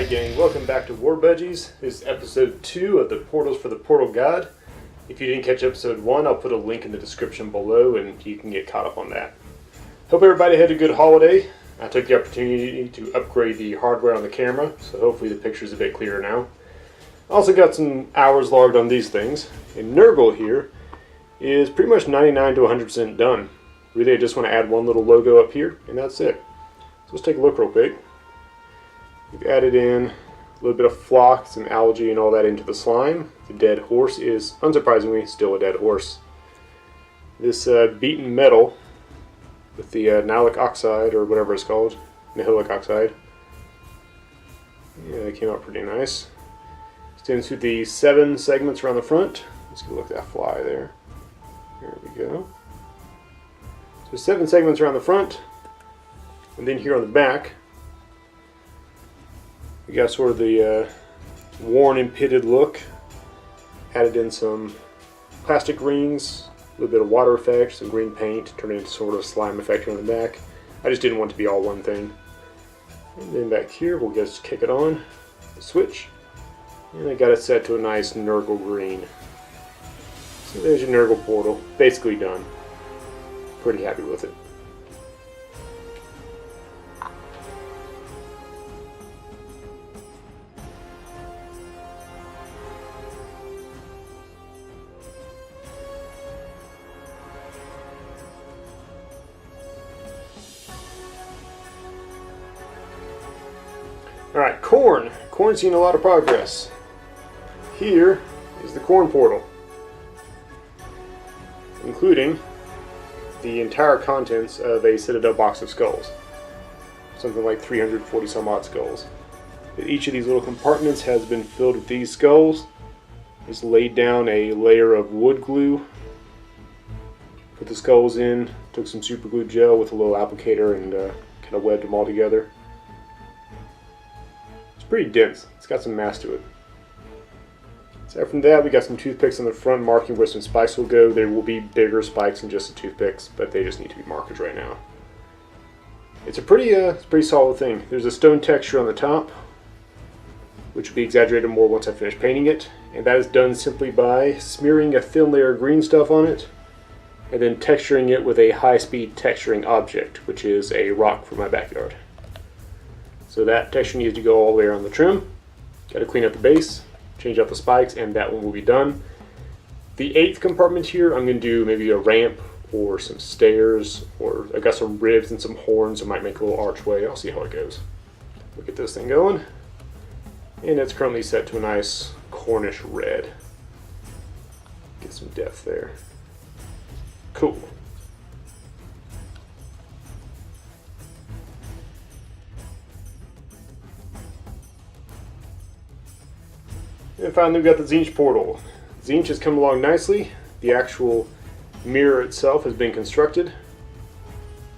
Alright gang, welcome back to War Budgies. This is episode 2 of the Portals for the Portal Guide. If you didn't catch episode 1, I'll put a link in the description below and you can get caught up on that. Hope everybody had a good holiday. I took the opportunity to upgrade the hardware on the camera, so hopefully the picture's a bit clearer now. Also got some hours logged on these things. And Nurgle here is pretty much 99 to 100% done. Really, I just want to add one little logo up here, and that's it. So let's take a look real quick. We've added in a little bit of flock, some algae, and all that into the slime. The dead horse is, unsurprisingly, still a dead horse. This beaten metal with the nihilic oxide, or whatever it's called, nihilic oxide. Yeah, that came out pretty nice. Extends through the 7 segments around the front. Let's go look at that fly there. There we go. So 7 segments around the front, and then here on the back, we got sort of the worn and pitted look. Added in some plastic rings, a little bit of water effect, some green paint, turned it into sort of a slime effect here on the back. I just didn't want it to be all one thing. And then back here, we'll just kick it on, the switch, and I got it set to a nice Nurgle green. So there's your Nurgle portal, basically done. Pretty happy with it. Alright, Khorne. Khorne's seen a lot of progress. Here is the Khorne portal, including the entire contents of a Citadel box of skulls. Something like 340 some odd skulls. Each of these little compartments has been filled with these skulls. Just laid down a layer of wood glue. Put the skulls in, took some super glue gel with a little applicator and kind of webbed them all together. It's pretty dense. It's got some mass to it. Aside from that, we got some toothpicks on the front marking where some spikes will go. There will be bigger spikes than just the toothpicks, but they just need to be markers right now. It's a pretty solid thing. There's a stone texture on the top, which will be exaggerated more once I finish painting it, and that is done simply by smearing a thin layer of green stuff on it, and then texturing it with a high-speed texturing object, which is a rock from my backyard. So that texture needs to go all the way around the trim. Got to clean up the base, change out the spikes, and that one will be done. The 8th compartment here, I'm going to do maybe a ramp or some stairs, or I got some ribs and some horns. I might make a little archway. I'll see how it goes. We'll get this thing going. And it's currently set to a nice Cornish red. Get some depth there. Cool. And finally, we got the Tzeentch portal. Tzeentch has come along nicely. The actual mirror itself has been constructed.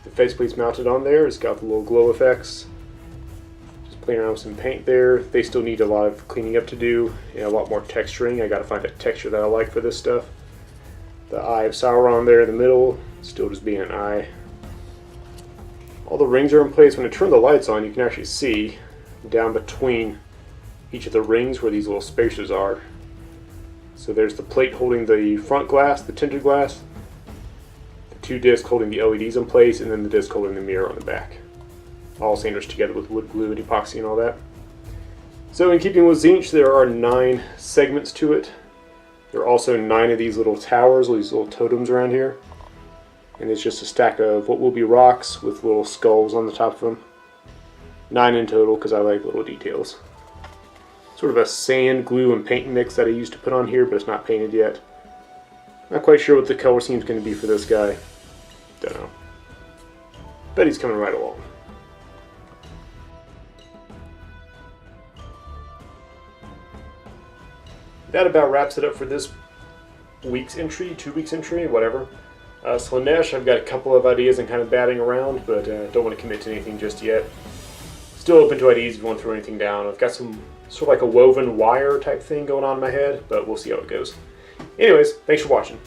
The faceplate's mounted on there. It's got the little glow effects. Just playing around with some paint there. They still need a lot of cleaning up to do and a lot more texturing. I got to find a texture that I like for this stuff. The eye of Sauron there in the middle, still just being an eye. All the rings are in place. When I turn the lights on, you can actually see down between each of the rings where these little spacers are. So there's the plate holding the front glass, the tinted glass, the 2 discs holding the LEDs in place, and then the disc holding the mirror on the back. All sandwiched together with wood glue and epoxy and all that. So in keeping with Tzeentch, there are 9 segments to it. There are also 9 of these little towers, these little totems around here. And it's just a stack of what will be rocks with little skulls on the top of them. 9 in total because I like little details. Sort of a sand, glue, and paint mix that I used to put on here, but it's not painted yet. Not quite sure what the color scheme is going to be for this guy. Don't know. Bet he's coming right along. That about wraps it up for this week's entry, 2 weeks entry, whatever. Slaanesh, I've got a couple of ideas and kind of batting around, but don't want to commit to anything just yet. Still open to ideas if you want to throw anything down. I've got some sort of like a woven wire type thing going on in my head, but we'll see how it goes. Anyways, thanks for watching.